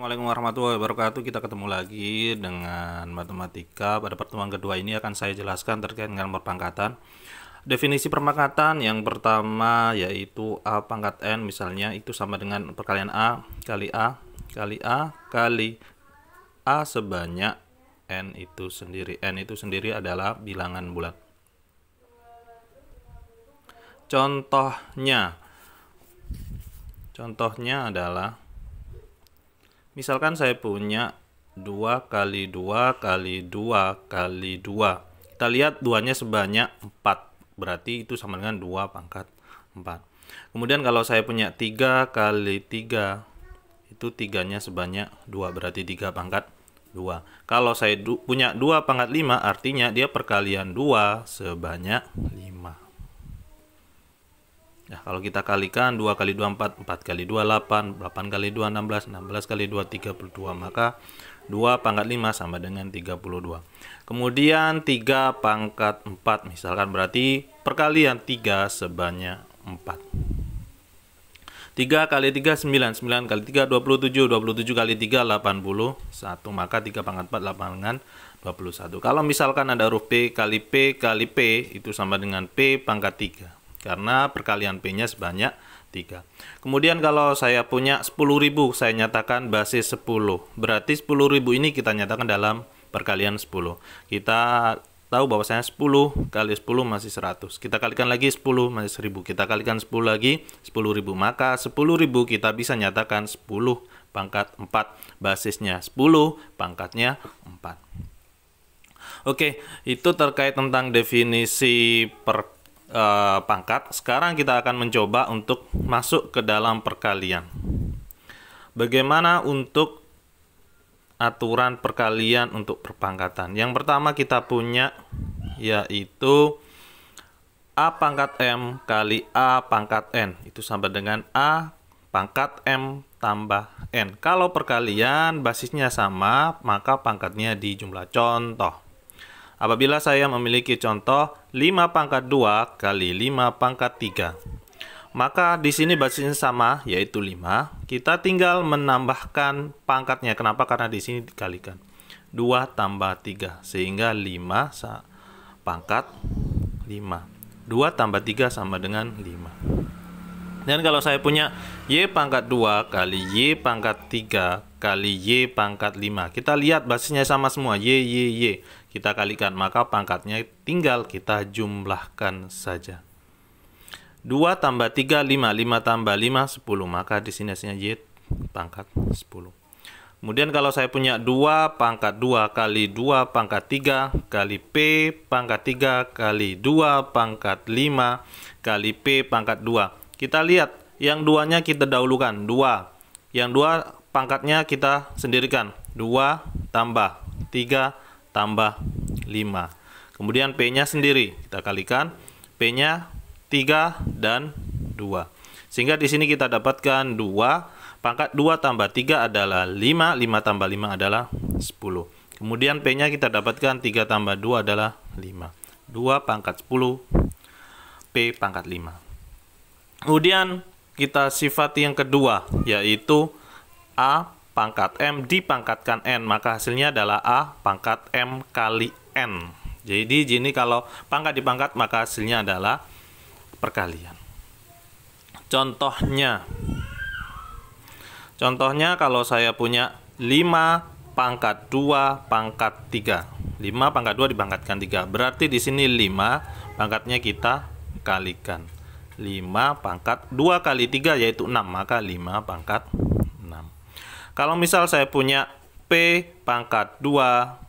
Assalamualaikum warahmatullahi wabarakatuh. Kita ketemu lagi dengan matematika. Pada pertemuan kedua ini akan saya jelaskan terkait dengan perpangkatan. Definisi perpangkatan yang pertama yaitu A pangkat N, misalnya itu sama dengan perkalian A kali A kali A kali A sebanyak N itu sendiri. N itu sendiri adalah bilangan bulat. Contohnya adalah, misalkan saya punya 2 kali 2 kali 2 kali 2. Kita lihat 2-nya sebanyak 4. Berarti itu sama dengan 2 pangkat 4. Kemudian kalau saya punya 3 kali 3, itu 3-nya sebanyak 2. Berarti 3 pangkat 2. Kalau saya punya 2 pangkat 5, artinya dia perkalian 2 sebanyak 5. Nah, kalau kita kalikan 2 kali 2 4, 4 kali 2 8, 8 kali 2 16, 16 kali 2 32, maka 2 pangkat 5 sama dengan 32. Kemudian 3 pangkat 4 misalkan, berarti perkalian 3 sebanyak 4. 3 kali 3 9, 9 kali 3 27, 27 kali 3 81, maka 3 pangkat 4 8 dengan 21. Kalau misalkan ada huruf P kali P kali P, itu sama dengan P pangkat 3. Karena perkalian P-nya sebanyak 3. Kemudian kalau saya punya 10.000, saya nyatakan basis 10. Berarti 10.000 ini kita nyatakan dalam perkalian 10. Kita tahu bahwasanya 10 kali 10 masih 100. Kita kalikan lagi 10 masih 1000. Kita kalikan 10 lagi 10.000. Maka 10.000 kita bisa nyatakan 10 pangkat 4. Basisnya 10, pangkatnya 4. Oke, itu terkait tentang definisi pangkat. Sekarang kita akan mencoba untuk masuk ke dalam perkalian. Bagaimana untuk aturan perkalian untuk perpangkatan? Yang pertama kita punya yaitu A pangkat M kali A pangkat N, itu sama dengan A pangkat M tambah N. Kalau perkalian basisnya sama, maka pangkatnya dijumlah. Contoh, apabila saya memiliki contoh 5 pangkat 2 kali 5 pangkat 3. Maka di sini basisnya sama, yaitu 5. Kita tinggal menambahkan pangkatnya. Kenapa? Karena di sini dikalikan. 2 tambah 3, sehingga 5 pangkat 5. 2 tambah 3 sama dengan 5. Dan kalau saya punya Y pangkat 2 kali Y pangkat 3 kali Y pangkat 5. Kita lihat basisnya sama semua, Y. Kita kalikan, maka pangkatnya tinggal kita jumlahkan saja. 2 tambah 3, 5. 5 tambah 5, 10. Maka di sini hasilnya Y pangkat 10. Kemudian kalau saya punya 2 pangkat 2 kali 2 pangkat 3 kali P pangkat 3 kali 2 pangkat 5 kali P pangkat 2. Kita lihat, yang 2-nya kita dahulukan, 2. Yang 2 pangkatnya kita sendirikan, 2 tambah 3 tambah 5. Kemudian P-nya sendiri, kita kalikan, P-nya 3 dan 2. Sehingga di sini kita dapatkan 2, pangkat 2 tambah 3 adalah 5, 5 tambah 5 adalah 10. Kemudian P-nya kita dapatkan 3 tambah 2 adalah 5. 2 pangkat 10, P pangkat 5. Kemudian kita sifati yang kedua, yaitu A pangkat M dipangkatkan N, maka hasilnya adalah A pangkat M kali N. Jadi ini kalau pangkat dipangkat, maka hasilnya adalah perkalian. Contohnya kalau saya punya 5 pangkat 2 pangkat 3. 5 pangkat 2 dipangkatkan 3. Berarti di sini 5 pangkatnya kita kalikan. 5 pangkat 2 kali 3 yaitu 6, maka 5 pangkat 6. Kalau misal saya punya P pangkat 2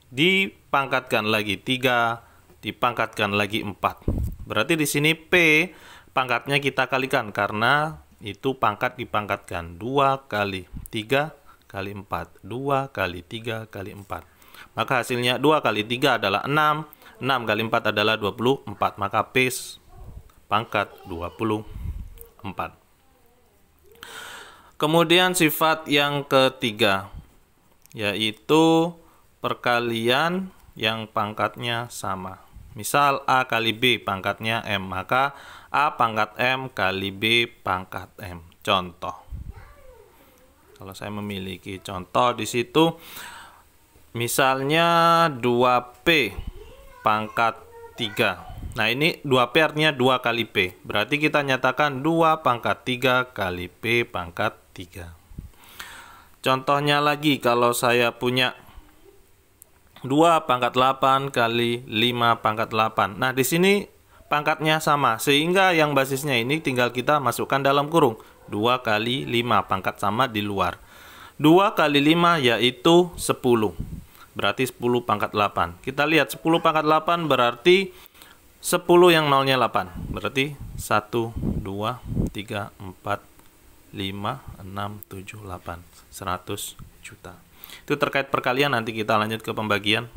dipangkatkan lagi 3, dipangkatkan lagi 4. Berarti di sini P pangkatnya kita kalikan, karena itu pangkat dipangkatkan. 2 kali 3 kali 4. 2 kali 3 kali 4. Maka hasilnya 2 kali 3 adalah 6. 6 kali 4 adalah 24. Maka P pangkat 24. Kemudian sifat yang ketiga, yaitu perkalian yang pangkatnya sama. Misal A kali B pangkatnya M, maka A pangkat M kali B pangkat M. Contoh, Kalau saya memiliki contoh di situ, misalnya 2P pangkat 3. Nah, ini 2P artinya 2 kali P. Berarti kita nyatakan 2 pangkat 3 kali P pangkat 3. Contohnya lagi, kalau saya punya 2 pangkat 8 kali 5 pangkat 8. Nah, di sini pangkatnya sama, sehingga yang basisnya ini tinggal kita masukkan dalam kurung. 2 kali 5, pangkat sama di luar. 2 kali 5 yaitu 10. Berarti 10 pangkat 8. Kita lihat 10 pangkat 8 berarti 10 yang nolnya 8. Berarti 1, 2, 3, 4, 5, 6, 7, 8. 100 juta. Itu terkait perkalian, nanti kita lanjut ke pembagian.